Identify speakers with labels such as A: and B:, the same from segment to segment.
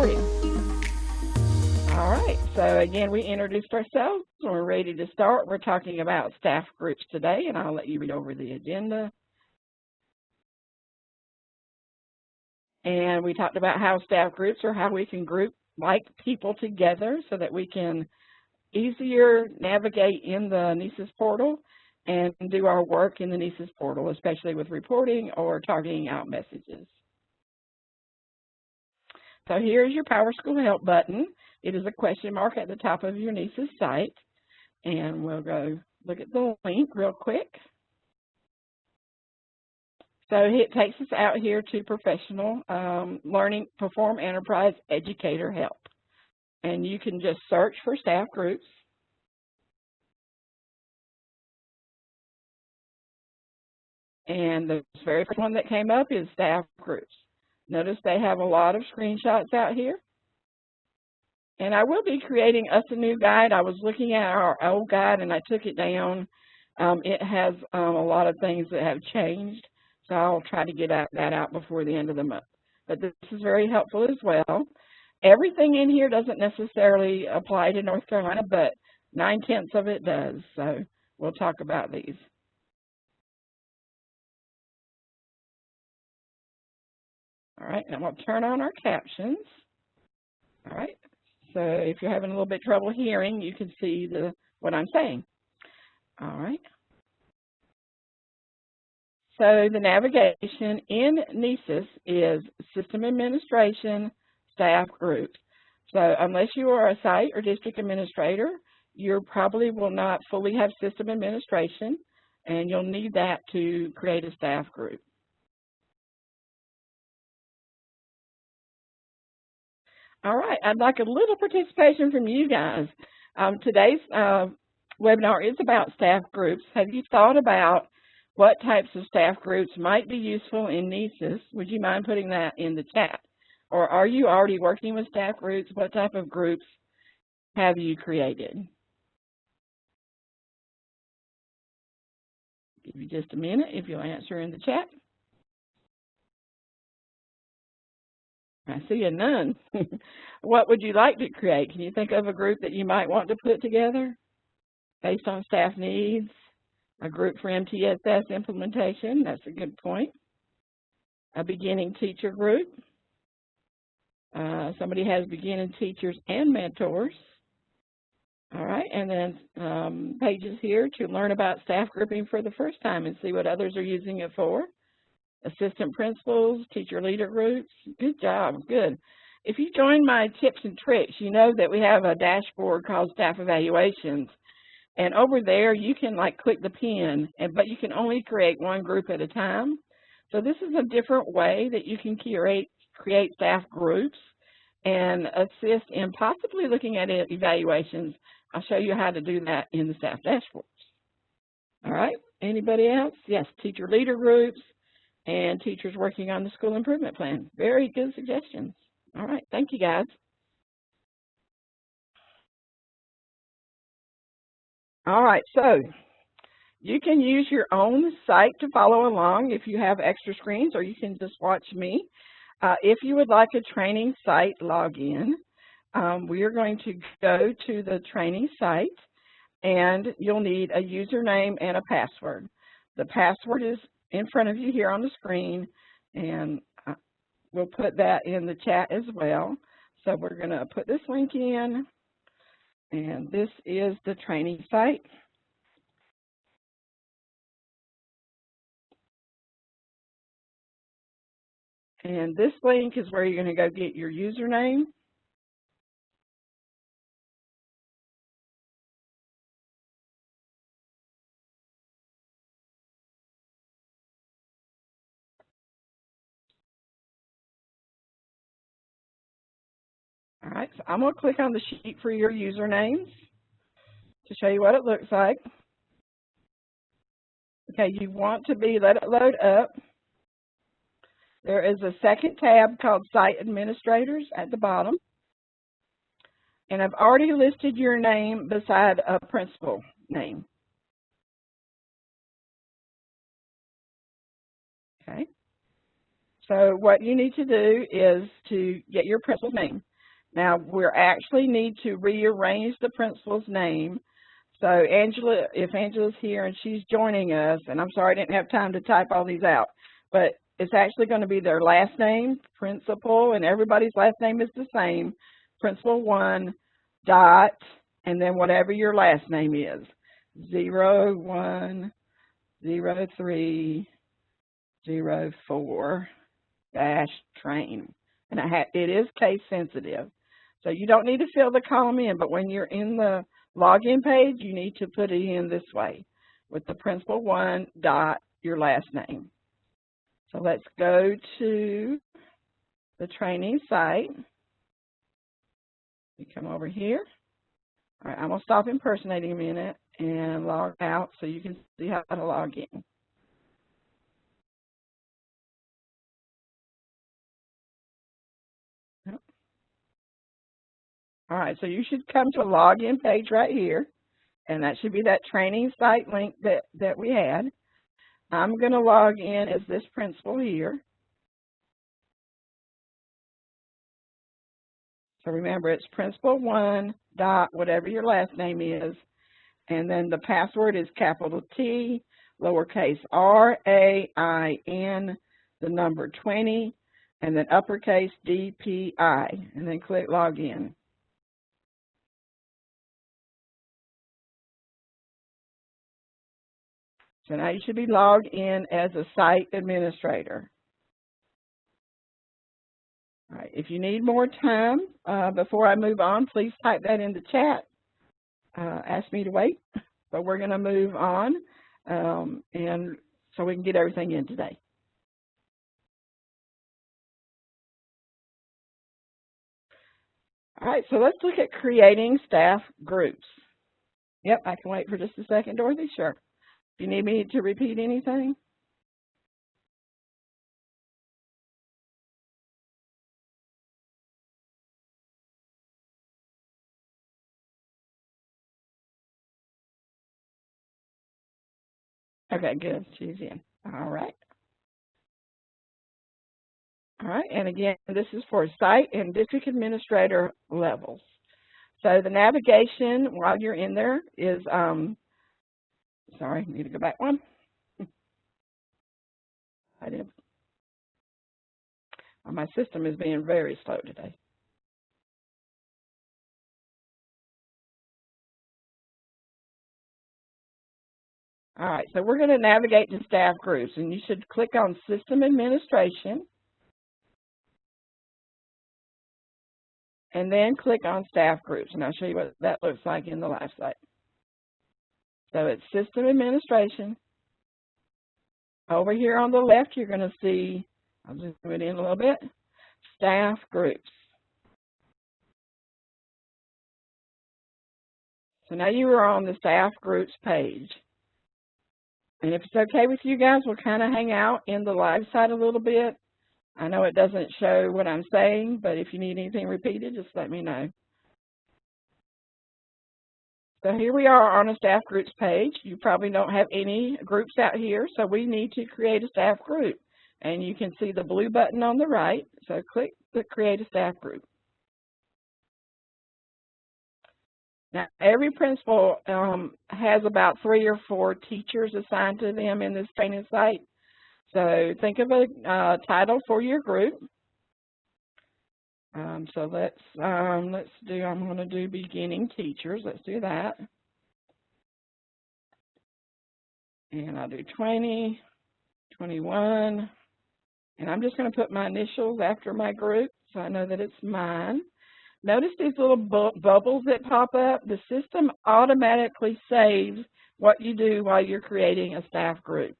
A: recording. All right, so again, we introduced ourselves and we're ready to start. We're talking about staff groups today, and I'll let you read over the agenda. And we talked about how staff groups or how we can group like people together so that we can easier navigate in the NCEES portal and do our work in the NCEES portal, especially with reporting or targeting out messages. So here's your PowerSchool Help button. It is a question mark at the top of your NCEES site. And we'll go look at the link real quick. So it takes us out here to Professional Learning Perform Enterprise Educator Help. And you can just search for staff groups. And the very first one that came up is staff groups. Notice they have a lot of screenshots out here. And I will be creating us a new guide. I was looking at our old guide and I took it down. It has a lot of things that have changed. So I'll try to get that out before the end of the month. But this is very helpful as well. Everything in here doesn't necessarily apply to North Carolina, but 9/10 of it does. So we'll talk about these. All right, and we'll turn on our captions. All right, so if you're having a little bit trouble hearing, you can see what I'm saying. All right. So the navigation in NCEES is System Administration, Staff Groups. So unless you are a site or district administrator, you probably will not fully have System Administration, and you'll need that to create a staff group. All right, I'd like a little participation from you guys. Today's webinar is about staff groups. Have you thought about what types of staff groups might be useful in NCEES? Would you mind putting that in the chat? Or are you already working with staff groups? What type of groups have you created? Give you just a minute if you'll answer in the chat. I see a none. What would you like to create? Can you think of a group that you might want to put together based on staff needs? A group for MTSS implementation, that's a good point. A beginning teacher group. Somebody has beginning teachers and mentors. All right, and then pages here to learn about staff grouping for the first time and see what others are using it for. Assistant principals, teacher leader groups. Good job, good. If you join my tips and tricks, you know that we have a dashboard called Staff Evaluations. And over there, you can click the pin, but you can only create one group at a time. So this is a different way that you can create staff groups and assist in possibly looking at evaluations. I'll show you how to do that in the staff dashboards. All right, anybody else? Yes, teacher leader groups and teachers working on the school improvement plan. Very good suggestions. All right, thank you guys. All right, so you can use your own site to follow along if you have extra screens, or you can just watch me. If you would like a training site login, we are going to go to the training site, and you'll need a username and a password. The password is in front of you here on the screen, and we'll put that in the chat as well. So we're going to put this link in. And this is the training site. And this link is where you're going to go get your username. All right, so I'm going to click on the sheet for your usernames to show you what it looks like. Okay, you want to let it load up. There is a second tab called Site Administrators at the bottom. And I've already listed your name beside a principal name. Okay. So what you need to do is to get your principal's name. Now, we actually need to rearrange the principal's name. So Angela, if Angela's here and she's joining us, and I'm sorry I didn't have time to type all these out, but it's actually going to be their last name, principal, and everybody's last name is the same, principal 1, dot, and then whatever your last name is, 010304 train. And it is case sensitive. So you don't need to fill the column in, but when you're in the login page, you need to put it in this way with the principal 1 dot your last name. So let's go to the training site. You come over here. All right, I'm going to stop impersonating a minute and log out so you can see how to log in. All right, so you should come to a login page right here, and that should be that training site link that we had. I'm going to log in as this principal here. So remember, it's principal 1 dot whatever your last name is, and then the password is capital T, lowercase r, a, I, n, the number 20, and then uppercase DPI, and then click login. So now you should be logged in as a site administrator. All right, if you need more time before I move on, please type that in the chat. Ask me to wait, but we're going to move on, and so we can get everything in today. All right, so let's look at creating staff groups. Yep, I can wait for just a second, Dorothy. Sure. Do you need me to repeat anything? Okay, good. She's in. All right. All right, and again, this is for site and district administrator levels. So the navigation while you're in there is, sorry, need to go back one. I did. My system is being very slow today. All right, so we're going to navigate to staff groups, and you should click on System Administration, and then click on Staff Groups, and I'll show you what that looks like in the live site. So it's System Administration. Over here on the left, you're going to see, I'll zoom it in a little bit, Staff Groups. So now you are on the Staff Groups page. And if it's okay with you guys, we'll kind of hang out in the live site a little bit. I know it doesn't show what I'm saying, but if you need anything repeated, just let me know. So here we are on a staff groups page. You probably don't have any groups out here, so we need to create a staff group. And you can see the blue button on the right, so click the Create a Staff Group. Now, every principal has about 3 or 4 teachers assigned to them in this training site. So think of a title for your group. So I'm going to do beginning teachers. Let's do that. And I'll do 20, 21, and I'm just going to put my initials after my group so I know that it's mine. Notice these little bubbles that pop up. The system automatically saves what you do while you're creating a staff group.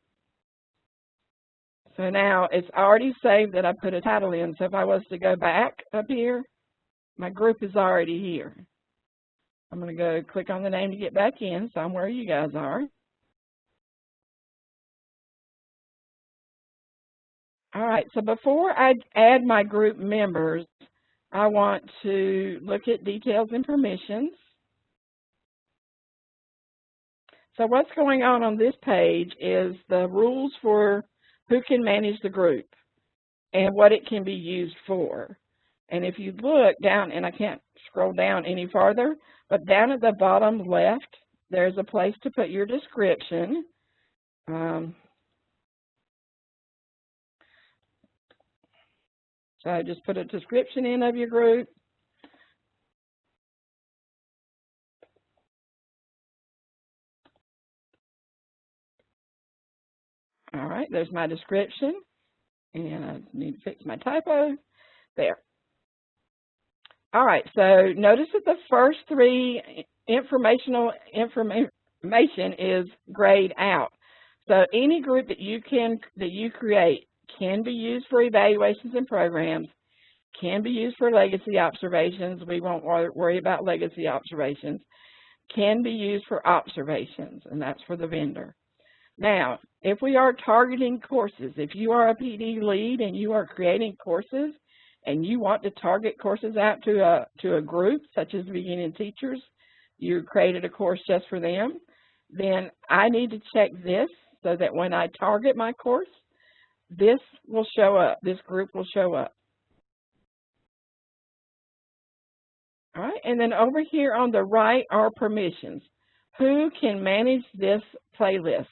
A: So now it's already saved that I put a title in. So if I was to go back up here, my group is already here. I'm going to go click on the name to get back in, so I'm where you guys are. All right, so before I add my group members, I want to look at details and permissions. So what's going on this page is the rules for who can manage the group and what it can be used for. And if you look down, and I can't scroll down any farther, but down at the bottom left, there's a place to put your description. So just put a description in of your group. All right, there's my description. And I need to fix my typo. There. All right, so notice that the first three information is grayed out. So any group that you create can be used for evaluations and programs, can be used for legacy observations. We won't worry about legacy observations. Can be used for observations, and that's for the vendor. Now, if we are targeting courses, if you are a PD lead and you are creating courses and you want to target courses out to a group, such as beginning teachers, you created a course just for them, then I need to check this so that when I target my course, this will show up, this group will show up. All right, and then over here on the right are permissions. Who can manage this playlist?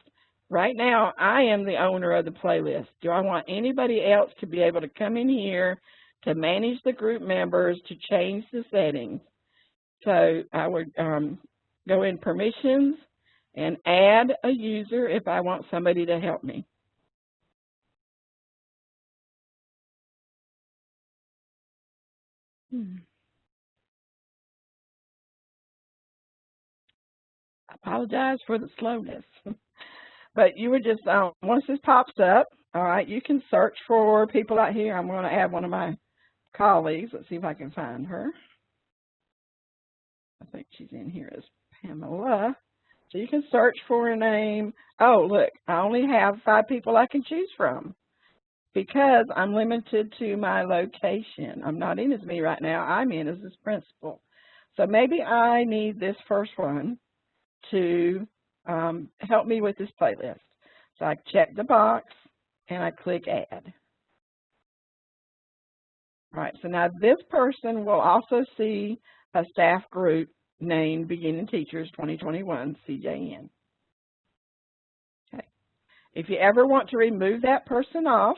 A: Right now, I am the owner of the playlist. Do I want anybody else to be able to come in here to manage the group members, to change the settings? So I would go in permissions and add a user if I want somebody to help me. I apologize for the slowness. But you would just, once this pops up, all right, you can search for people out here. I'm going to add one of my colleagues. Let's see if I can find her. I think she's in here as Pamela. So you can search for a name. Oh, look, I only have 5 people I can choose from because I'm limited to my location. I'm not in as me right now. I'm in as this principal. So maybe I need this first one to help me with this playlist. So I check the box and I click add. All right, so now this person will also see a staff group named Beginning Teachers 2021 CJN. Okay. If you ever want to remove that person off,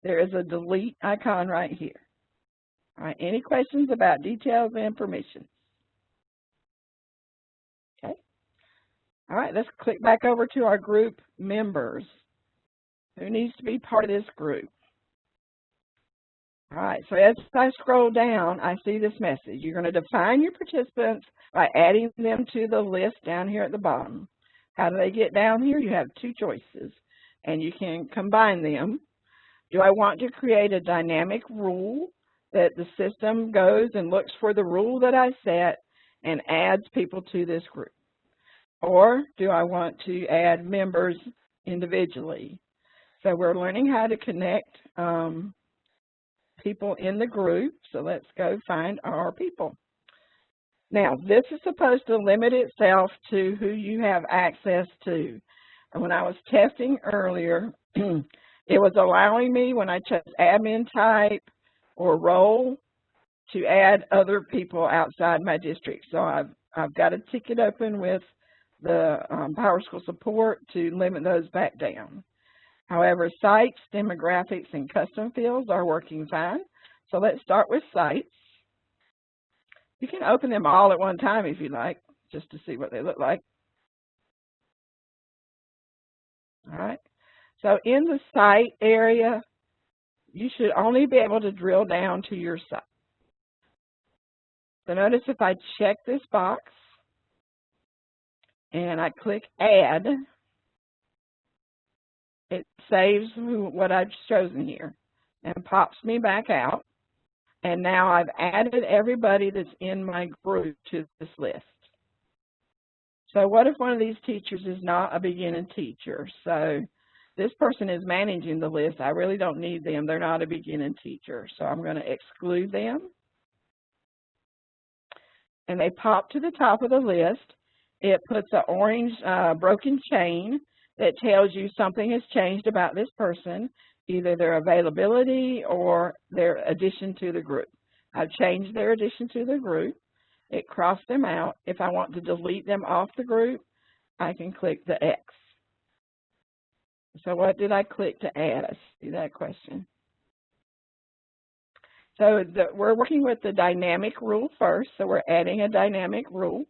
A: there is a delete icon right here. All right, any questions about details and permissions? Okay. All right, let's click back over to our group members. Who needs to be part of this group? All right, so as I scroll down, I see this message. You're going to define your participants by adding them to the list down here at the bottom. How do they get down here? You have 2 choices, and you can combine them. Do I want to create a dynamic rule that the system goes and looks for the rule that I set and adds people to this group? Or do I want to add members individually? So we're learning how to connect people in the group. So let's go find our people. Now, this is supposed to limit itself to who you have access to. And when I was testing earlier, it was allowing me, when I chose admin type or role, to add other people outside my district. So I've got a ticket open with the PowerSchool support to limit those back down. However, sites, demographics, and custom fields are working fine. So let's start with sites. You can open them all at one time if you like, just to see what they look like. All right. So in the site area, you should only be able to drill down to your site. So notice if I check this box and I click add, it saves what I've chosen here and pops me back out. And now I've added everybody that's in my group to this list. So what if one of these teachers is not a beginning teacher? So this person is managing the list. I really don't need them. They're not a beginning teacher. So I'm going to exclude them. And they pop to the top of the list. It puts an orange broken chain that tells you something has changed about this person, either their availability or their addition to the group. I've changed their addition to the group. It crossed them out. If I want to delete them off the group, I can click the X. So what did I click to add? I see that question. So we're working with the dynamic rule first, so we're adding a dynamic rule.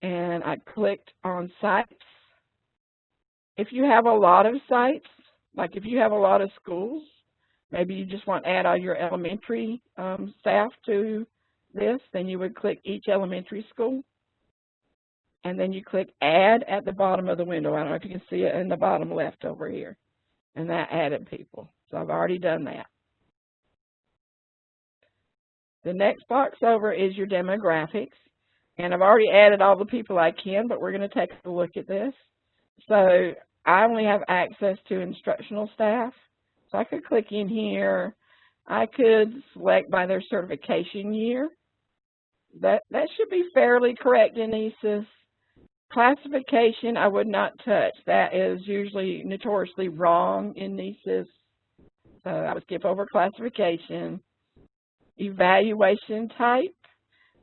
A: And I clicked on sites. If you have a lot of sites, like if you have a lot of schools, maybe you just want to add all your elementary staff to this, then you would click each elementary school. And then you click Add at the bottom of the window. I don't know if you can see it in the bottom left over here. And that added people. So I've already done that. The next box over is your demographics. And I've already added all the people I can, but we're going to take a look at this. So I only have access to instructional staff. So I could click in here. I could select by their certification year. That should be fairly correct in NCEES. Classification I would not touch. That is usually notoriously wrong in NCEES. So I would skip over classification. Evaluation type.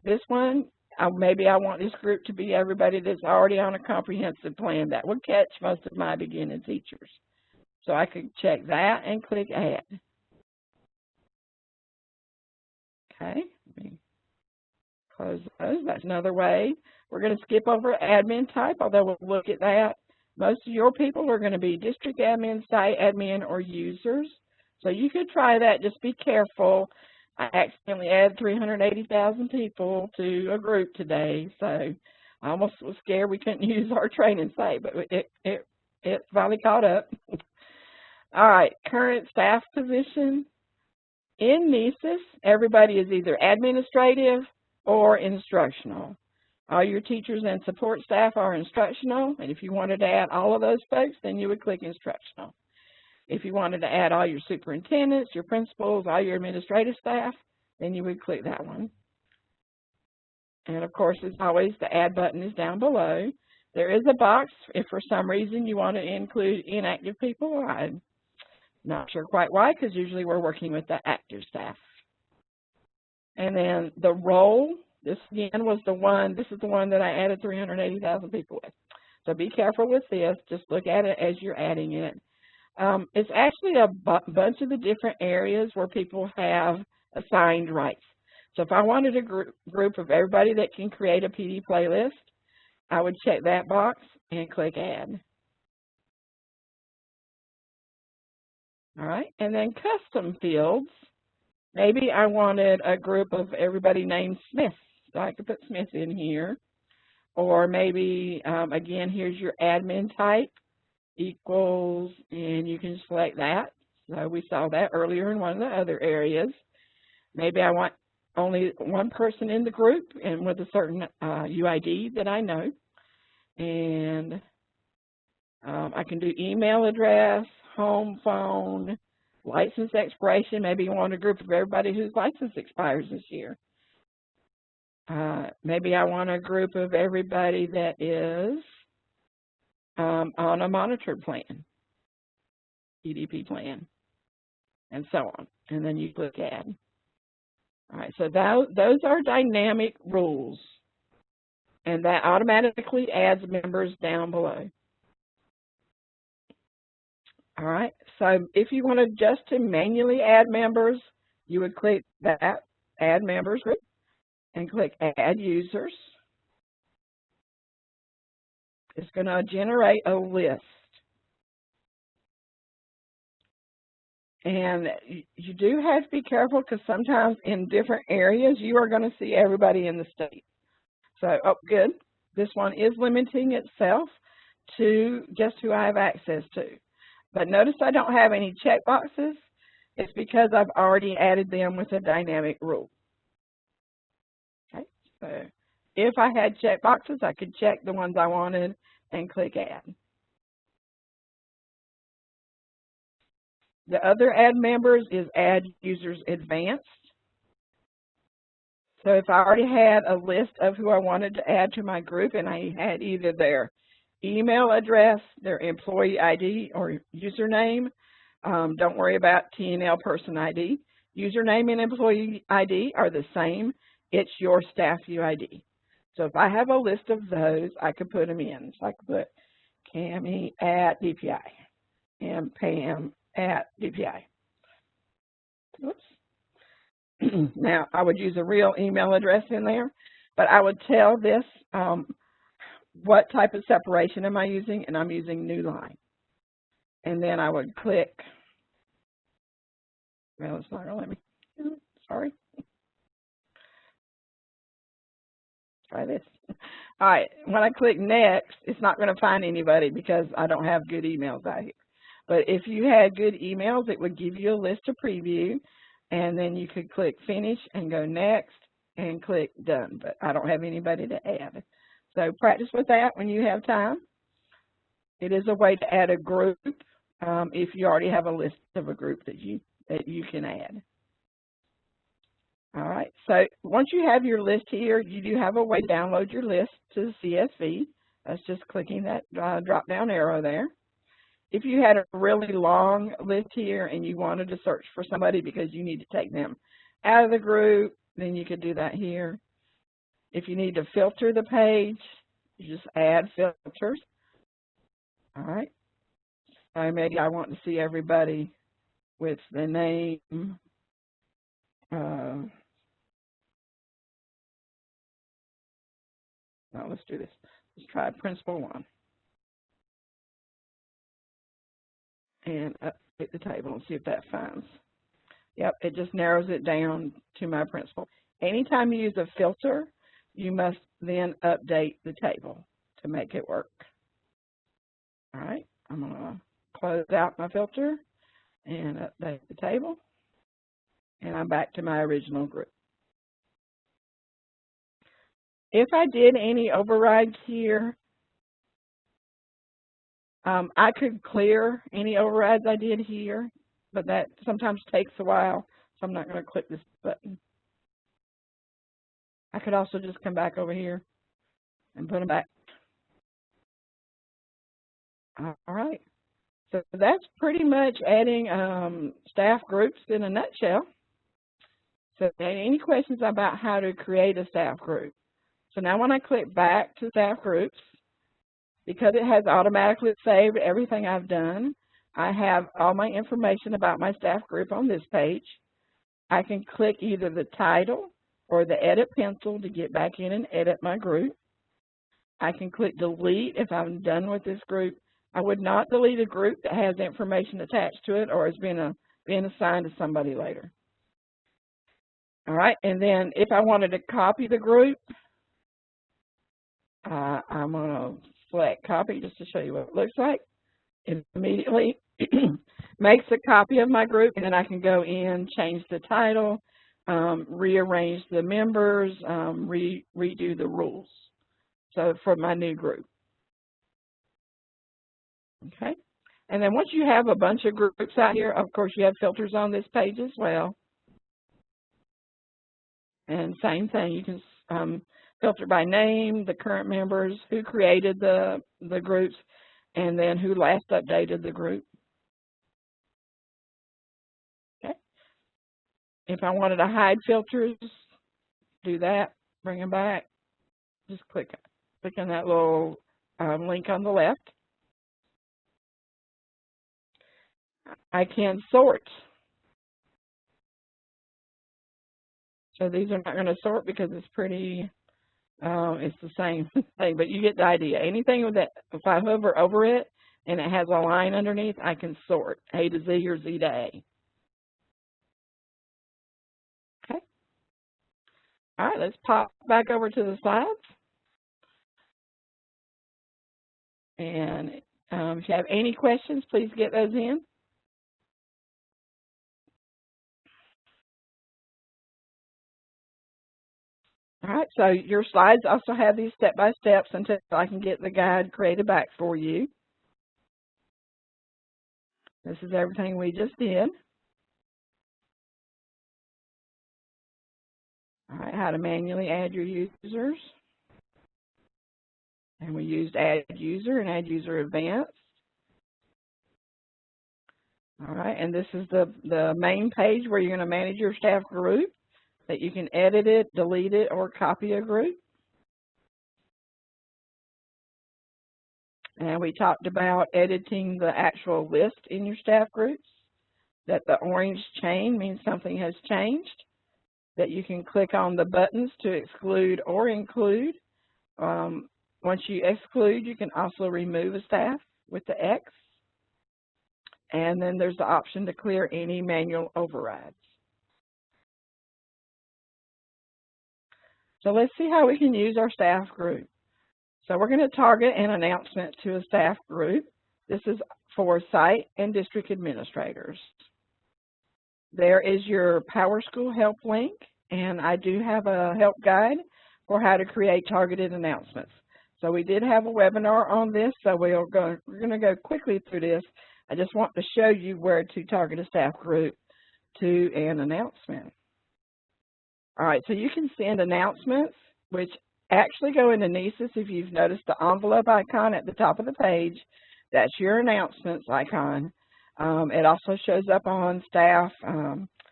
A: This one, maybe I want this group to be everybody that's already on a comprehensive plan. That would catch most of my beginning teachers. So I could check that and click Add. Okay, let me close those. That's another way. We're going to skip over admin type, although we'll look at that. Most of your people are going to be district admin, site admin, or users. So you could try that. Just be careful. I accidentally added 380,000 people to a group today, so I almost was scared we couldn't use our training site, but it finally caught up. All right, current staff position. In NCEES, everybody is either administrative or instructional. All your teachers and support staff are instructional, and if you wanted to add all of those folks, then you would click instructional. If you wanted to add all your superintendents, your principals, all your administrative staff, then you would click that one. And of course, as always, the Add button is down below. There is a box if for some reason you want to include inactive people. I'm not sure quite why, because usually we're working with the active staff. And then the role, this again was the one, this is the one that I added 380,000 people with. So be careful with this. Just look at it as you're adding it. It's actually a bunch of the different areas where people have assigned rights. So if I wanted a group of everybody that can create a PD playlist, I would check that box and click Add. All right, and then custom fields. Maybe I wanted a group of everybody named Smith, so I could put Smith in here. Or maybe, again, here's your admin type, equals, and you can select that. So we saw that earlier in one of the other areas. Maybe I want only one person in the group and with a certain UID that I know. And I can do email address, home phone, license expiration. Maybe you want a group of everybody whose license expires this year. Maybe I want a group of everybody that is on a monitored plan, EDP plan, and so on. And then you click Add. All right, so those are dynamic rules, and that automatically adds members down below. All right, so if you wanted just to manually add members, you would click that Add Members group and click Add Users. It's going to generate a list. And you do have to be careful because sometimes in different areas you are going to see everybody in the state. So, oh, good. This one is limiting itself to just who I have access to. But notice I don't have any checkboxes. It's because I've already added them with a dynamic rule. Okay, so if I had checkboxes, I could check the ones I wanted and click Add. The other Add Members is Add Users Advanced. So if I already had a list of who I wanted to add to my group and I had either their email address, their employee ID or username, don't worry about T&L person ID. username and employee ID are the same. It's your staff UID. So if I have a list of those, I could put them in. So I could put Cammie at DPI and Pam at DPI. Oops. Now, I would use a real email address in there, but I would tell this what type of separation am I using, and I'm using new line. And then I would click, well, it's not going to let me, sorry. Try this. All right, when I click next, it's not going to find anybody because I don't have good emails out here. But if you had good emails, it would give you a list to preview, and then you could click finish and go next and click done. But I don't have anybody to add. So practice with that when you have time. It is a way to add a group if you already have a list of a group that you can add. All right, so once you have your list here, you do have a way to download your list to the CSV. That's just clicking that drop-down arrow there. If you had a really long list here and you wanted to search for somebody because you need to take them out of the group, then you could do that here. If you need to filter the page, you just add filters. All right, so maybe I want to see everybody with the name. Now let's do this. Let's try Principal 1. And update the table and see if that finds. Yep, it just narrows it down to my principal. Anytime you use a filter, you must then update the table to make it work. All right, I'm going to close out my filter and update the table. And I'm back to my original group. If I did any overrides here, I could clear any overrides I did here, but that sometimes takes a while, so I'm not going to click this button. I could also just come back over here and put them back. All right, so that's pretty much adding staff groups in a nutshell. So any questions about how to create a staff group? So now when I click back to staff groups, because it has automatically saved everything I've done, I have all my information about my staff group on this page. I can click either the title or the edit pencil to get back in and edit my group. I can click delete if I'm done with this group. I would not delete a group that has information attached to it or is being assigned to somebody later. All right, and then if I wanted to copy the group, I'm going to select copy just to show you what it looks like. It immediately makes a copy of my group, and then I can go in, change the title, rearrange the members, redo the rules. So for my new group. Okay. And then once you have a bunch of groups out here, of course you have filters on this page as well. And same thing, you can filter by name, the current members, who created the groups, and then who last updated the group. Okay. If I wanted to hide filters, do that, bring them back. Just click on that little link on the left. I can sort. So these are not going to sort because it's pretty, it's the same thing, but you get the idea. Anything with that, if I hover over it and it has a line underneath, I can sort A to Z or Z to A. Okay. All right, let's pop back over to the slides. And if you have any questions, please get those in. All right, so your slides also have these step-by-steps until I can get the guide created back for you. This is everything we just did. All right, how to manually add your users. And we used Add User and Add User Advanced. All right, and this is the main page where you're going to manage your staff group, that you can edit it, delete it, or copy a group. And we talked about editing the actual list in your staff groups, that the orange chain means something has changed, that you can click on the buttons to exclude or include. Once you exclude, you can also remove a staff with the X. And then there's the option to clear any manual overrides. So let's see how we can use our staff group. So we're going to target an announcement to a staff group. This is for site and district administrators. There is your PowerSchool help link, and I do have a help guide for how to create targeted announcements. So we did have a webinar on this, so we're going to go quickly through this. I just want to show you where to target a staff group to an announcement. All right, so you can send announcements, which actually go into NCEES. If you've noticed the envelope icon at the top of the page, that's your announcements icon. It also shows up on staff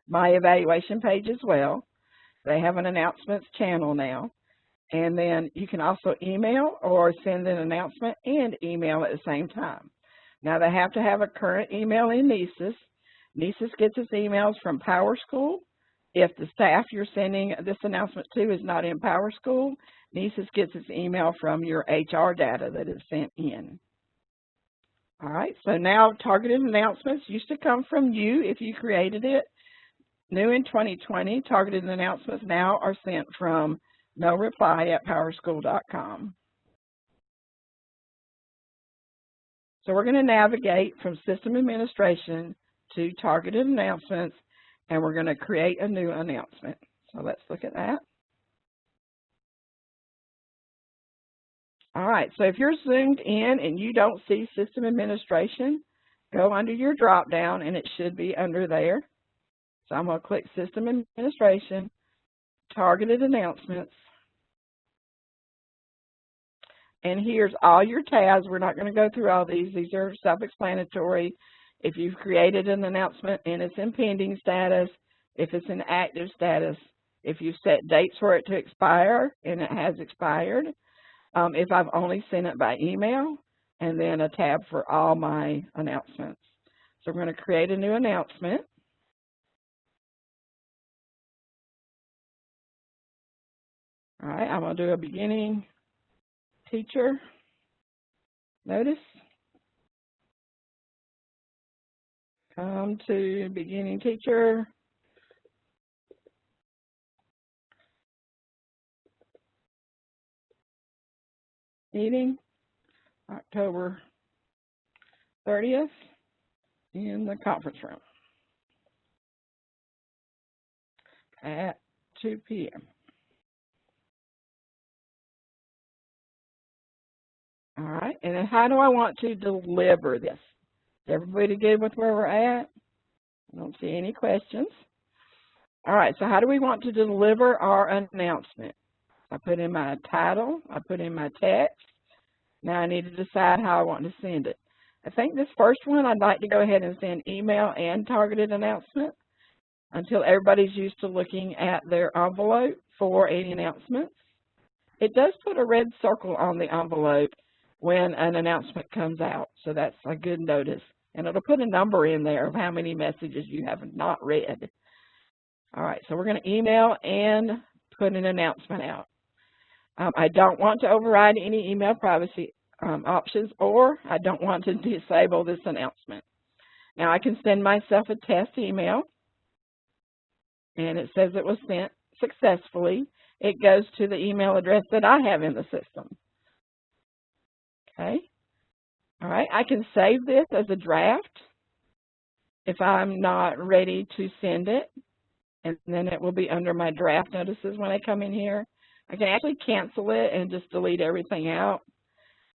A: My Evaluation page as well. They have an announcements channel now. And then you can also email or send an announcement and email at the same time. Now, they have to have a current email in NCEES. NCEES gets its emails from PowerSchool. If the staff you're sending this announcement to is not in PowerSchool, NCEES gets its email from your HR data that is sent in. All right, so now targeted announcements used to come from you if you created it. New in 2020, targeted announcements now are sent from noreply@powerschool.com. So we're going to navigate from system administration to targeted announcements, and we're going to create a new announcement. So let's look at that. All right, so if you're zoomed in and you don't see system administration, go under your drop down and it should be under there. So I'm going to click system administration, targeted announcements. And here's all your tabs. We're not going to go through all these. These are self-explanatory. If you've created an announcement and it's in pending status, if it's in active status, if you've set dates for it to expire and it has expired, if I've only sent it by email, and then a tab for all my announcements. So I'm going to create a new announcement. All right, I'm going to do a beginning teacher notice. Come to beginning teacher. Meeting, October 30th in the conference room at 2 p.m. All right, and then how do I want to deliver this? Is everybody good with where we're at? I don't see any questions. All right, so how do we want to deliver our announcement? I put in my title, I put in my text. Now I need to decide how I want to send it. I think this first one I'd like to go ahead and send email and targeted announcement until everybody's used to looking at their envelope for any announcements. It does put a red circle on the envelope when an announcement comes out, so that's a good notice. And it'll put a number in there of how many messages you have not read. All right, so we're going to email and put an announcement out. I don't want to override any email privacy options, or I don't want to disable this announcement. Now I can send myself a test email, and it says it was sent successfully. It goes to the email address that I have in the system. Okay. All right, I can save this as a draft if I'm not ready to send it, and then it will be under my draft notices when I come in here. I can actually cancel it and just delete everything out,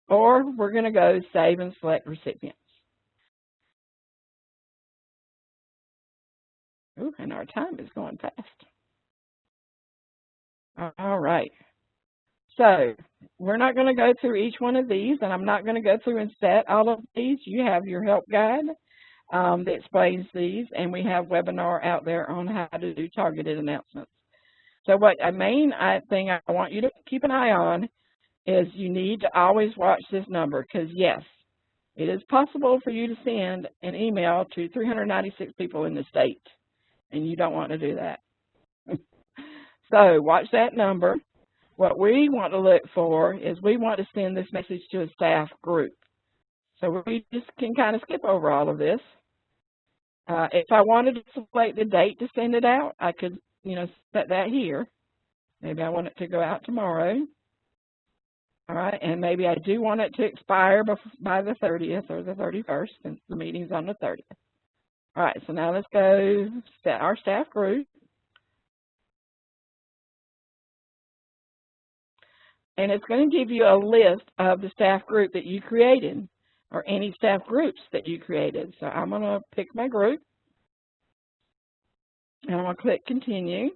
A: or we're going to go save and select recipients. Ooh, and our time is going fast. All right. So we're not going to go through each one of these, and I'm not going to go through and set all of these. You have your help guide. that explains these, and we have webinar out there on how to do targeted announcements. So what a main thing I want you to keep an eye on is you need to always watch this number, because yes, it is possible for you to send an email to 396 people in the state, and you don't want to do that. So watch that number. What we want to look for is we want to send this message to a staff group. So we just can kind of skip over all of this. If I wanted to select the date to send it out, I could, set that here. Maybe I want it to go out tomorrow. All right, and maybe I do want it to expire by the 30th or the 31st, since the meeting's on the 30th. All right, so now let's go set our staff group. And it's going to give you a list of the staff group that you created, or any staff groups that you created. So I'm going to pick my group, and I'm going to click Continue.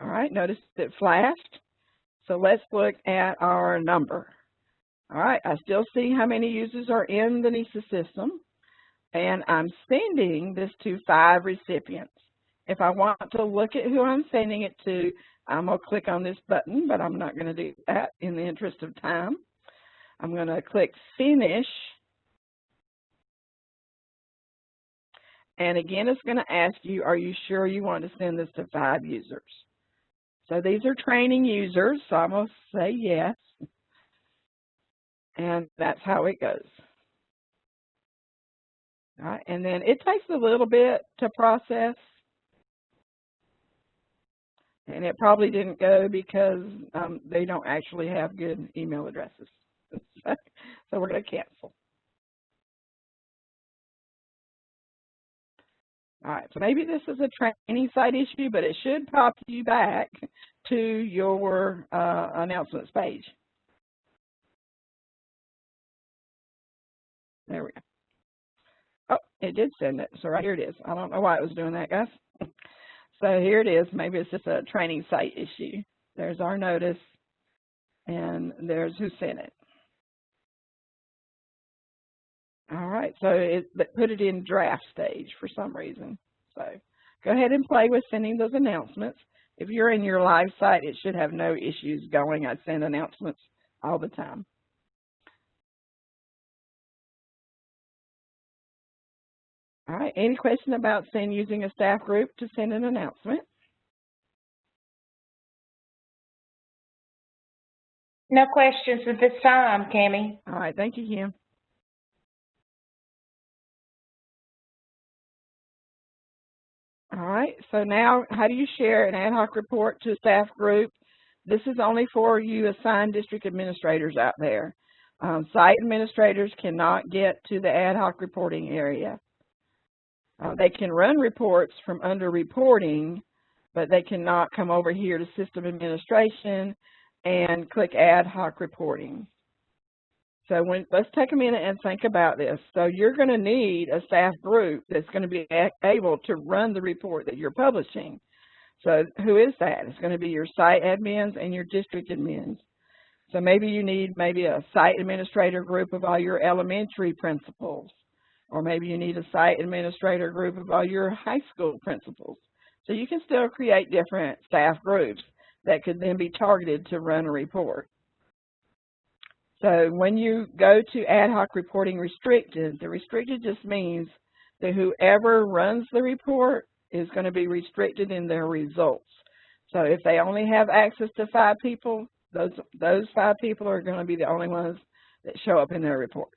A: All right, notice it flashed. So let's look at our number. All right, I still see how many users are in the NCEES system, and I'm sending this to 5 recipients. If I want to look at who I'm sending it to, I'm going to click on this button, but I'm not going to do that in the interest of time. I'm going to click Finish. And again, it's going to ask you, are you sure you want to send this to 5 users? So these are training users, so I'm going to say yes. And that's how it goes. All right, and then it takes a little bit to process. And it probably didn't go because they don't actually have good email addresses. So we're going to cancel. All right, so maybe this is a training site issue, but it should pop you back to your announcements page. There we go. Oh, it did send it. So right here it is. I don't know why it was doing that, guys. So here it is. Maybe it's just a training site issue. There's our notice, and there's who sent it. All right, so it put it in draft stage for some reason. So go ahead and play with sending those announcements. If you're in your live site, it should have no issues going. I send announcements all the time. All right, any question about using a staff group to send an announcement?
B: No questions at this time, Cammie.
A: All right, thank you, Kim. All right, so now how do you share an ad hoc report to a staff group? This is only for you assigned district administrators out there. Site administrators cannot get to the ad hoc reporting area. They can run reports from under reporting, but they cannot come over here to system administration and click ad hoc reporting. So let's take a minute and think about this. So you're going to need a staff group that's going to be able to run the report that you're publishing. So who is that? It's going to be your site admins and your district admins. So maybe you need a site administrator group of all your elementary principals, or maybe you need a site administrator group of all your high school principals. So you can still create different staff groups that could then be targeted to run a report. So when you go to ad hoc reporting restricted, the restricted just means that whoever runs the report is going to be restricted in their results. So if they only have access to 5 people, those 5 people are going to be the only ones that show up in their report.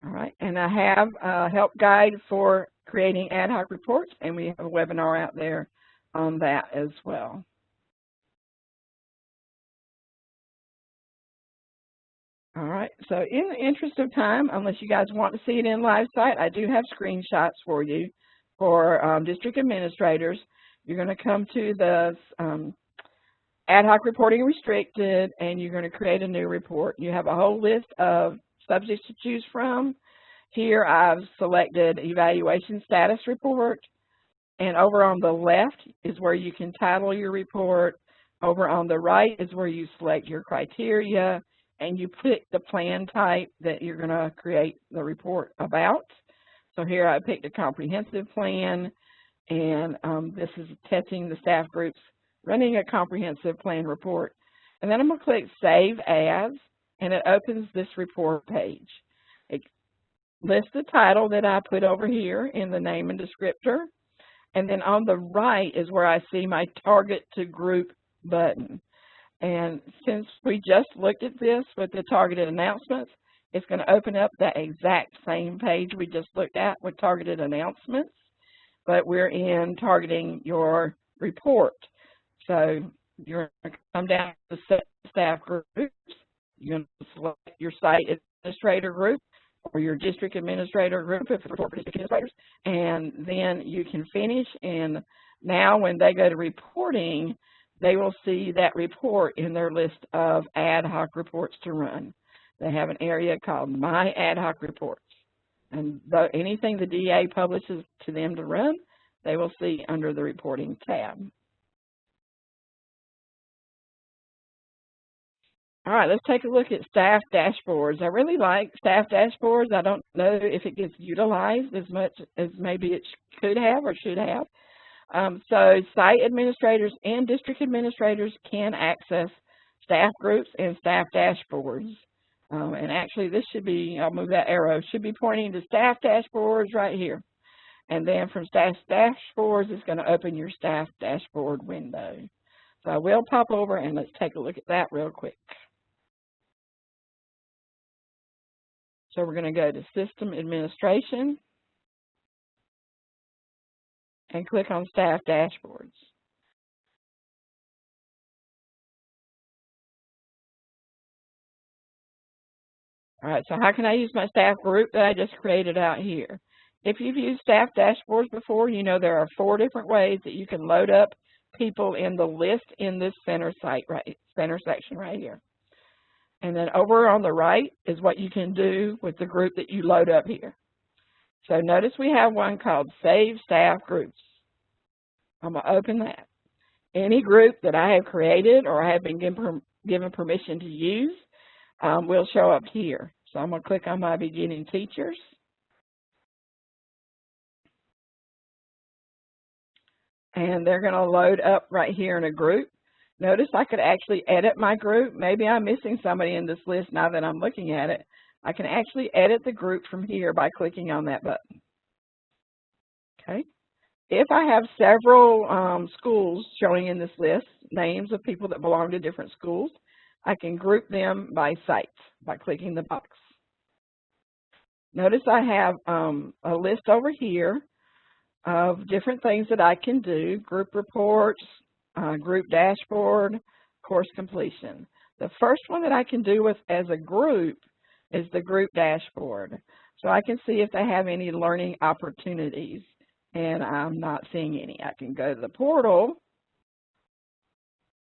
A: All right, and I have a help guide for creating ad hoc reports, and we have a webinar out there on that as well. All right, so in the interest of time, unless you guys want to see it in live site, I do have screenshots for you for district administrators. You're going to come to the ad hoc reporting restricted, and you're going to create a new report. You have a whole list of subjects to choose from. Here I've selected evaluation status report, and over on the left is where you can title your report. Over on the right is where you select your criteria, and you pick the plan type that you're going to create the report about. So here I picked a comprehensive plan, and this is testing the staff groups running a comprehensive plan report. And then I'm going to click Save As, and it opens this report page. It lists the title that I put over here in the name and descriptor, and then on the right is where I see my Target to Group button. And since we just looked at this with the targeted announcements, it's going to open up that exact same page we just looked at with targeted announcements, but we're in targeting your report. So you're going to come down to set staff groups. You're going to select your site administrator group or your district administrator group if it's for district administrators, and then you can finish. And now when they go to reporting, they will see that report in their list of ad hoc reports to run. They have an area called My Ad Hoc Reports. And anything the DA publishes to them to run, they will see under the Reporting tab. All right, let's take a look at staff dashboards. I really like staff dashboards. I don't know if it gets utilized as much as maybe it could have or should have. So site administrators and district administrators can access staff groups and staff dashboards. And actually this should be, I'll move that arrow, should be pointing to staff dashboards right here. And then from staff dashboards, it's going to open your staff dashboard window. So I will pop over and let's take a look at that real quick. So we're going to go to System Administration and click on Staff Dashboards. All right, so how can I use my staff group that I just created out here? If you've used staff dashboards before, you know there are 4 different ways that you can load up people in the list in this center section right here. And then over on the right is what you can do with the group that you load up here. So notice we have one called Save Staff Groups. I'm going to open that. Any group that I have created or I have been given permission to use will show up here. So I'm going to click on my beginning teachers. And they're going to load up right here in a group. Notice I could actually edit my group. Maybe I'm missing somebody in this list now that I'm looking at it. I can actually edit the group from here by clicking on that button. Okay. If I have several schools showing in this list, names of people that belong to different schools, I can group them by sites by clicking the box. Notice I have a list over here of different things that I can do: group reports, group dashboard, course completion. The first one that I can do with as a group is the group dashboard. So I can see if they have any learning opportunities, and I'm not seeing any. I can go to the portal,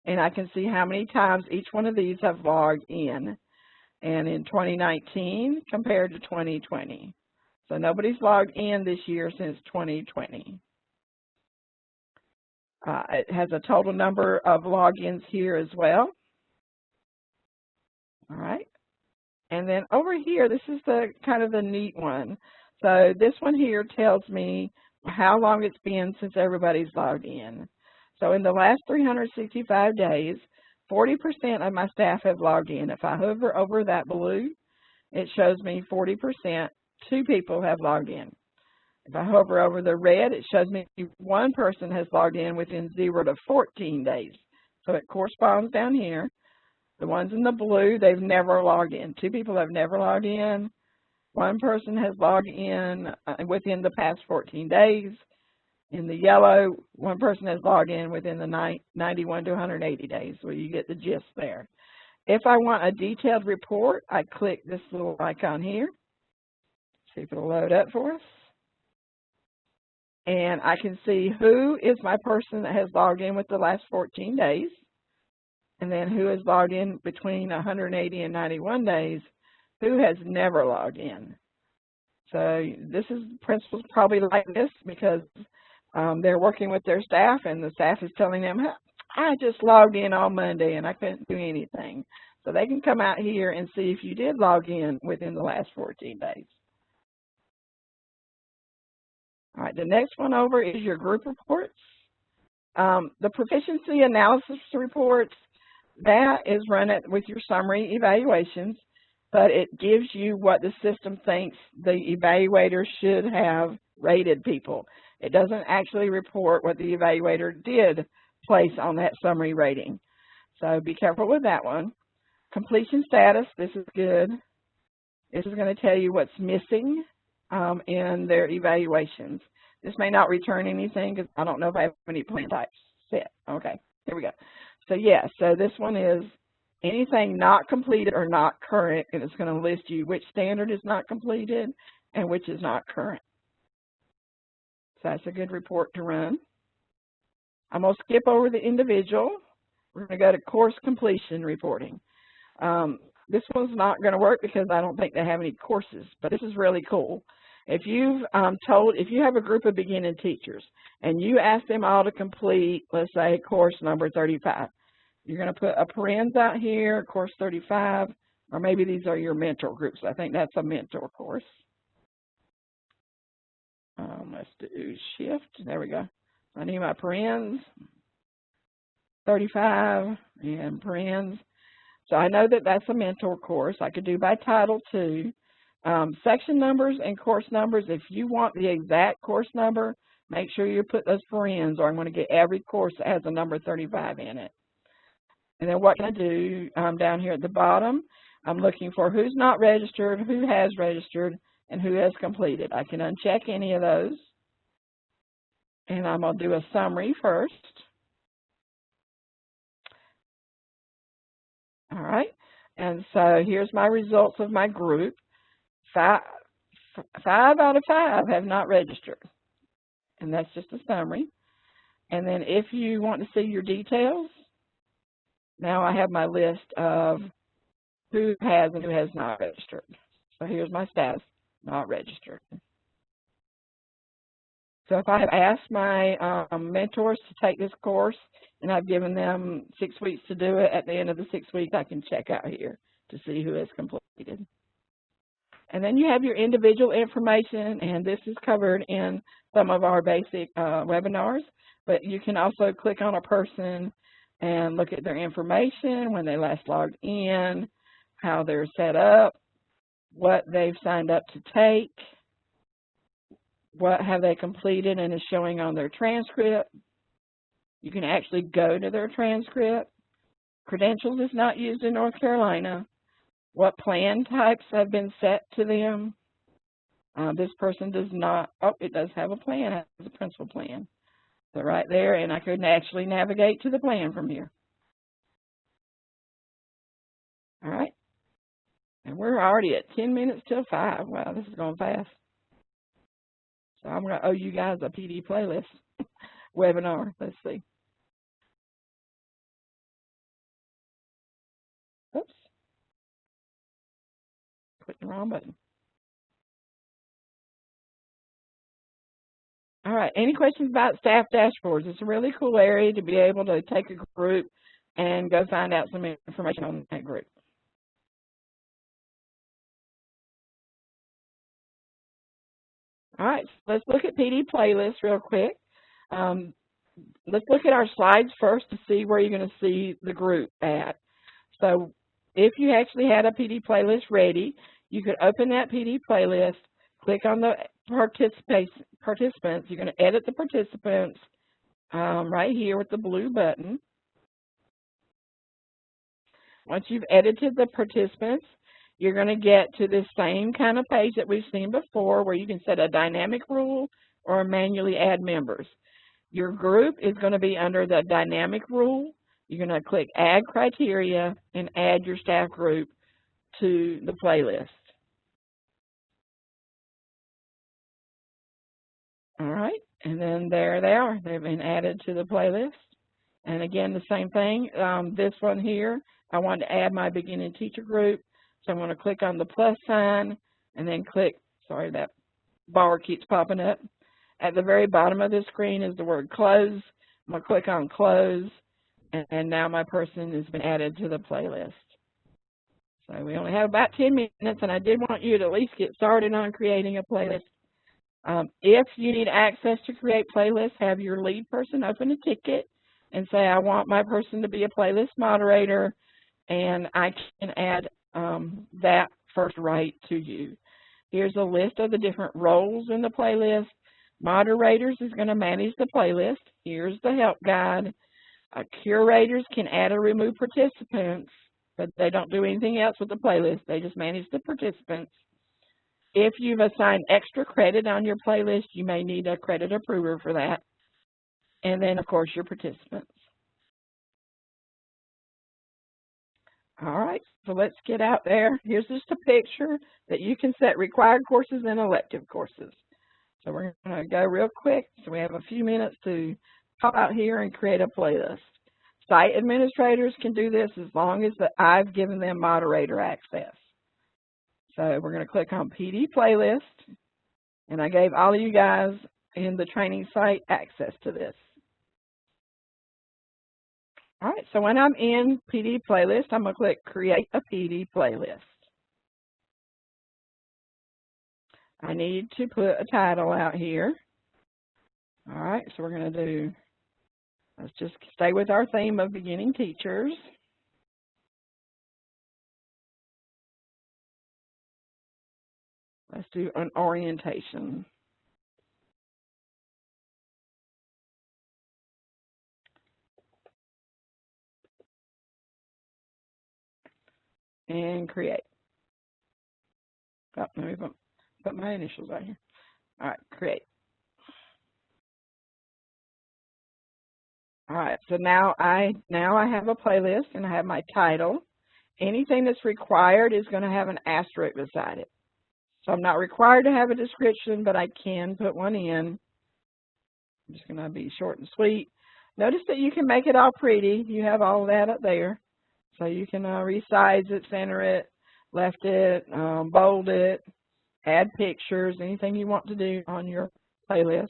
A: and I can see how many times each one of these have logged in, and in 2019 compared to 2020. So nobody's logged in this year since 2020. It has a total number of logins here as well. All right. And then over here, this is the kind of the neat one. So this one here tells me how long it's been since everybody's logged in. So in the last 365 days, 40% of my staff have logged in. If I hover over that blue, it shows me 40%, 2 people have logged in. If I hover over the red, it shows me 1 person has logged in within 0 to 14 days. So it corresponds down here. The ones in the blue, they've never logged in. 2 people have never logged in. 1 person has logged in within the past 14 days. In the yellow, 1 person has logged in within the 91 to 180 days. So you get the gist there. If I want a detailed report, I click this little icon here. See if it'll load up for us. And I can see who is my person that has logged in with the last 14 days, and then who has logged in between 180 and 91 days, who has never logged in. So this is principals probably like this because they're working with their staff, and the staff is telling them, I just logged in on Monday and I couldn't do anything. So they can come out here and see if you did log in within the last 14 days. All right, the next one over is your group reports. The proficiency analysis reports, that is run with your summary evaluations, but it gives you what the system thinks the evaluator should have rated people. It doesn't actually report what the evaluator did place on that summary rating. So be careful with that one. Completion status, this is good. This is going to tell you what's missing in their evaluations. This may not return anything because I don't know if I have any plan types set. Okay, here we go. So yeah, so this one is anything not completed or not current, and it's going to list you which standard is not completed and which is not current. So that's a good report to run. I'm going to skip over the individual. We're going to go to course completion reporting. This one's not going to work because I don't think they have any courses, but this is really cool. If you've if you have a group of beginning teachers and you ask them all to complete, let's say, course number 35, you're going to put a parens out here, course 35, or maybe these are your mentor groups. I think that's a mentor course. Let's do shift. There we go. I need my parens, 35, and parens. So I know that that's a mentor course. I could do by title too. Section numbers and course numbers, if you want the exact course number, make sure you put those parens, or I'm going to get every course that has a number 35 in it. And then what can I do down here at the bottom? I'm looking for who's not registered, who has registered, and who has completed. I can uncheck any of those. And I'm going to do a summary first. All right. And so here's my results of my group. Five out of 5 have not registered. And that's just a summary. And then if you want to see your details, now I have my list of who has and who has not registered. So here's my status, not registered. So if I have asked my mentors to take this course and I've given them 6 weeks to do it, at the end of the 6 weeks I can check out here to see who has completed. And then you have your individual information, and this is covered in some of our basic webinars, but you can also click on a person and look at their information, when they last logged in, how they're set up, what they've signed up to take, what have they completed and is showing on their transcript. You can actually go to their transcript. Credentials is not used in North Carolina. What plan types have been set to them. This person does not, oh, it does have a plan, it has a principal plan. So right there, and I could actually navigate to the plan from here. All right. And we're already at 10 minutes till 5. Wow, this is going fast. So I'm going to owe you guys a PD playlist webinar. Let's see. Oops. Click the wrong button. All right, any questions about staff dashboards? It's a really cool area to be able to take a group and go find out some information on that group. All right, so let's look at PD playlists real quick. Let's look at our slides first to see where you're going to see the group at. So if you actually had a PD playlist ready, you could open that PD playlist, click on the participants. You're going to edit the participants right here with the blue button. Once you've edited the participants, you're going to get to this same kind of page that we've seen before, where you can set a dynamic rule or manually add members. Your group is going to be under the dynamic rule. You're going to click Add Criteria and add your staff group to the playlist. All right, and then there they are. They've been added to the playlist. And again, the same thing. This one here, I want to add my beginning teacher group. So I'm going to click on the plus sign and then click, sorry, that bar keeps popping up. At the very bottom of the screen is the word close. I'm going to click on close, and now my person has been added to the playlist. So we only have about 10 minutes, and I did want you to at least get started on creating a playlist. If you need access to create playlists, have your lead person open a ticket and say, I want my person to be a playlist moderator, and I can add that first right to you. Here's a list of the different roles in the playlist. Moderators is going to manage the playlist. Here's the help guide. Curators can add or remove participants, but they don't do anything else with the playlist. They just manage the participants. If you've assigned extra credit on your playlist, you may need a credit approver for that. And then, of course, your participants. All right, so let's get out there. Here's just a picture that you can set required courses and elective courses. So we're going to go real quick. So we have a few minutes to pop out here and create a playlist. Site administrators can do this as long as I've given them moderator access. So we're going to click on PD playlist, and I gave all of you guys in the training site access to this. All right, so when I'm in PD playlist, I'm going to click Create a PD playlist. I need to put a title out here. All right, so we're going to do, let's just stay with our theme of beginning teachers. Let's do an orientation. And create. Oh, let me put my initials out here. All right, create. All right, so now I have a playlist and I have my title. Anything that's required is going to have an asterisk beside it. So I'm not required to have a description, but I can put one in. I'm just going to be short and sweet. Notice that you can make it all pretty. You have all of that up there. So you can resize it, center it, left it, bold it, add pictures, anything you want to do on your playlist.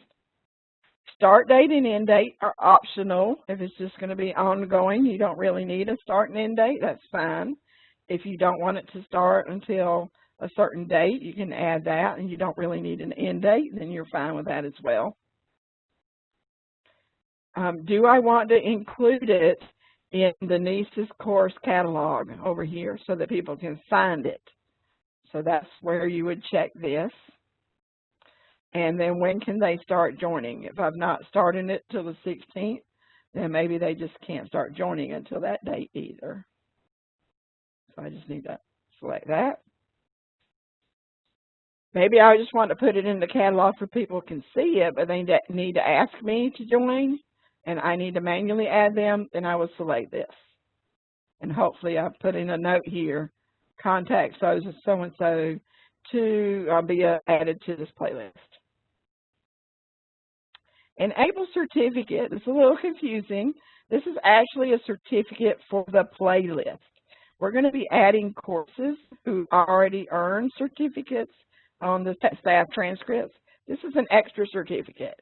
A: Start date and end date are optional. If it's just going to be ongoing, you don't really need a start and end date, that's fine. If you don't want it to start until a certain date, you can add that, and you don't really need an end date, then you're fine with that as well. Do I want to include it in the NCEES course catalog over here so that people can find it? So that's where you would check this. And then when can they start joining? If I've not started it till the 16th, then maybe they just can't start joining until that date either. So I just need to select that. Maybe I just want to put it in the catalog so people can see it, but they need to ask me to join, and I need to manually add them, then I will select this. And hopefully I've put in a note here, contact so-and-so to be added to this playlist. Enable certificate, it's a little confusing. This is actually a certificate for the playlist. We're going to be adding courses who already earned certificates on the staff transcripts. This is an extra certificate.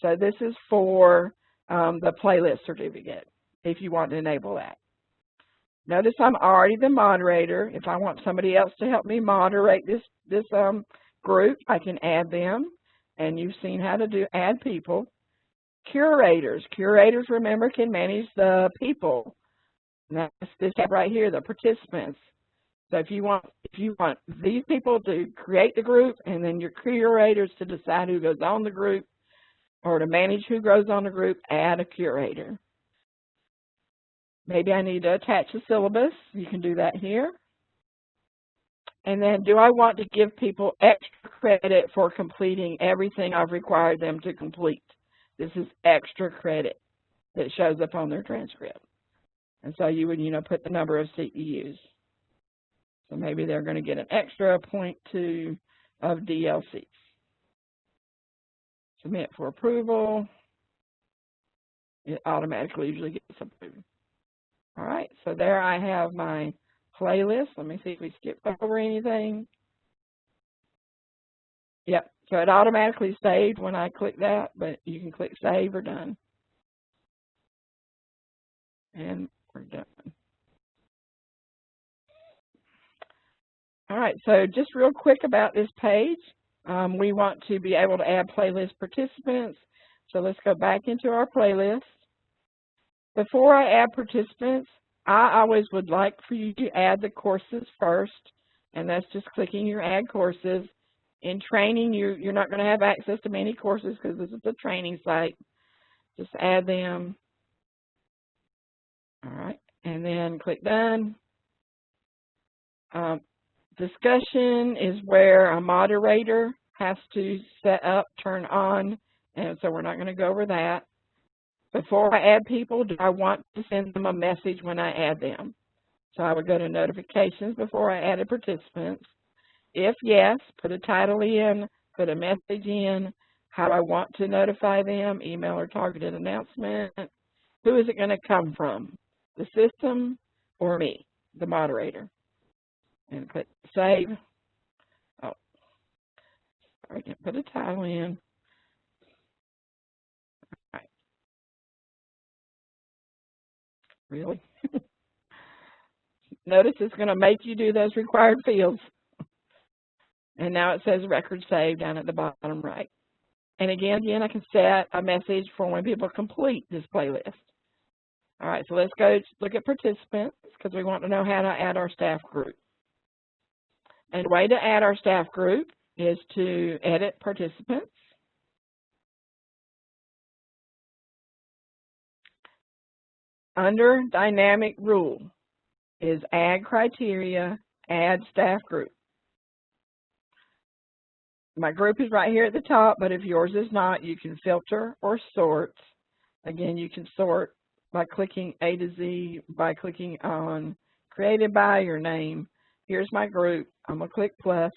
A: So this is for the playlist certificate, if you want to enable that. Notice I'm already the moderator. If I want somebody else to help me moderate this group, I can add them. And you've seen how to add people. Curators. Curators, remember, can manage the people. And that's this tab right here, the participants. So if you want these people to create the group, and then your curators to decide who goes on the group, or to manage who goes on the group, add a curator. Maybe I need to attach a syllabus. You can do that here. And then, do I want to give people extra credit for completing everything I've required them to complete? This is extra credit that shows up on their transcript. And so you would, put the number of CEUs. So maybe they're going to get an extra 0.2 of DLCs. Submit for approval. It automatically usually gets approved. All right, so there I have my playlist. Let me see if we skipped over anything. Yep, so it automatically saved when I click that, but you can click save or done. And we're done. All right, so just real quick about this page. We want to be able to add playlist participants. So let's go back into our playlist. Before I add participants, I always would like for you to add the courses first, and that's just clicking your Add Courses. In training, you're not going to have access to many courses because this is a training site. Just add them. All right, and then click Done. Discussion is where a moderator has to set up, turn on, and so we're not going to go over that. Before I add people, do I want to send them a message when I add them? So I would go to Notifications before I added participants. If yes, put a title in, put a message in, how I want to notify them, email or targeted announcement. Who is it going to come from? The system or me, the moderator? And click Save. Oh, sorry, I didn't put a title in. All right. Really? Notice it's going to make you do those required fields. And now it says record saved down at the bottom right. And again, I can set a message for when people complete this playlist. All right, so let's go look at participants because we want to know how to add our staff group. And the way to add our staff group is to edit participants. Under dynamic rule is add criteria, add staff group. My group is right here at the top, but if yours is not, you can filter or sort. Again, you can sort by clicking A to Z, by clicking on created by your name. Here's my group. I'm going to click plus.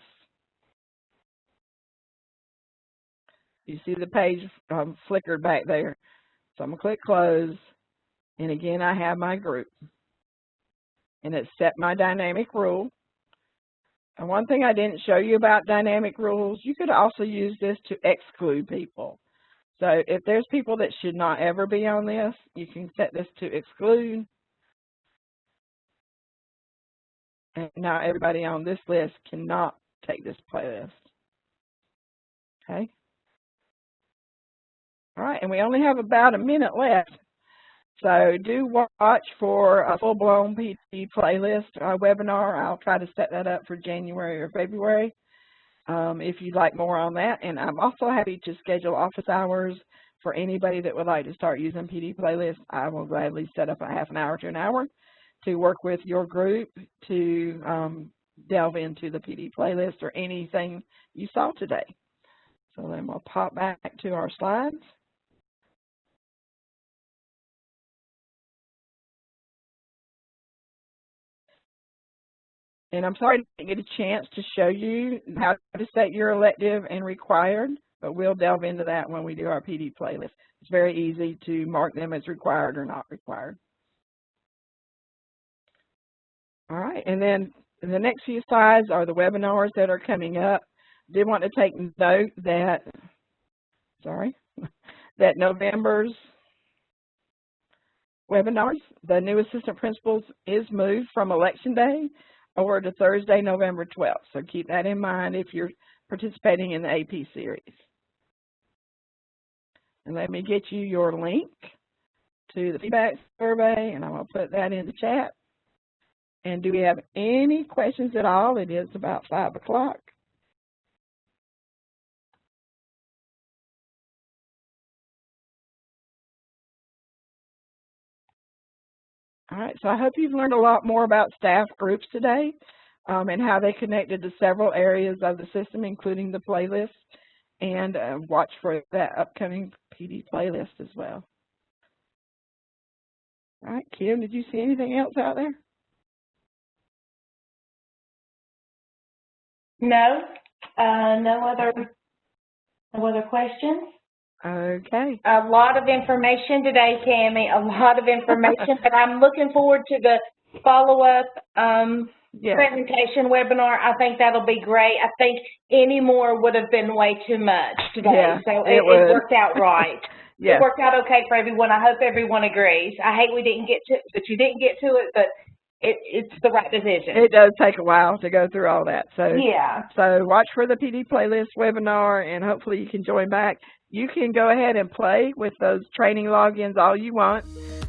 A: You see the page flickered back there. So I'm going to click close. And again, I have my group. And it's set my dynamic rule. And one thing I didn't show you about dynamic rules, you could also use this to exclude people. So if there's people that should not ever be on this, you can set this to exclude. And now everybody on this list cannot take this playlist. Okay? All right, and we only have about a minute left. So do watch for a full-blown PD playlist webinar. I'll try to set that up for January or February if you'd like more on that. And I'm also happy to schedule office hours for anybody that would like to start using PD playlists. I will gladly set up a half an hour to an hour to work with your group to delve into the PD playlist or anything you saw today. So then we'll pop back to our slides. And I'm sorry I didn't get a chance to show you how to set your elective and required, but we'll delve into that when we do our PD playlist. It's very easy to mark them as required or not required. All right, and then the next few slides are the webinars that are coming up. I did want to take note that, that November's webinars, the new assistant principals is moved from Election Day over to Thursday, November 12th. So keep that in mind if you're participating in the AP series. And let me get you your link to the feedback survey, and I'm going to put that in the chat. And do we have any questions at all? It is about 5 o'clock. All right, so I hope you've learned a lot more about staff groups today and how they connected to several areas of the system, including the playlist, and watch for that upcoming PD playlist as well. All right, Kim, did you see anything else out there?
B: No, no other questions.
A: Okay.
B: A lot of information today, Cammie, a lot of information, but I'm looking forward to the follow-up presentation webinar. I think that'll be great. I think any more would have been way too much today, so it worked out right. It worked out okay for everyone. I hope everyone agrees. I hate we didn't get to, that you didn't get to it, but it's the right decision.
A: It does take a while to go through all that. So
B: Yeah.
A: So watch for the PD playlist webinar, and hopefully you can join back. You can go ahead and play with those training logins all you want.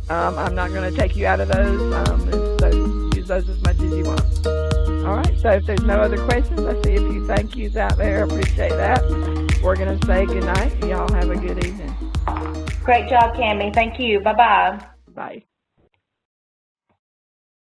A: I'm not going to take you out of those, so use those as much as you want. All right, so if there's no other questions, I see a few thank yous out there. Appreciate that. We're going to say good night. Y'all have a good evening.
B: Great job, Cammie. Thank you. Bye-bye.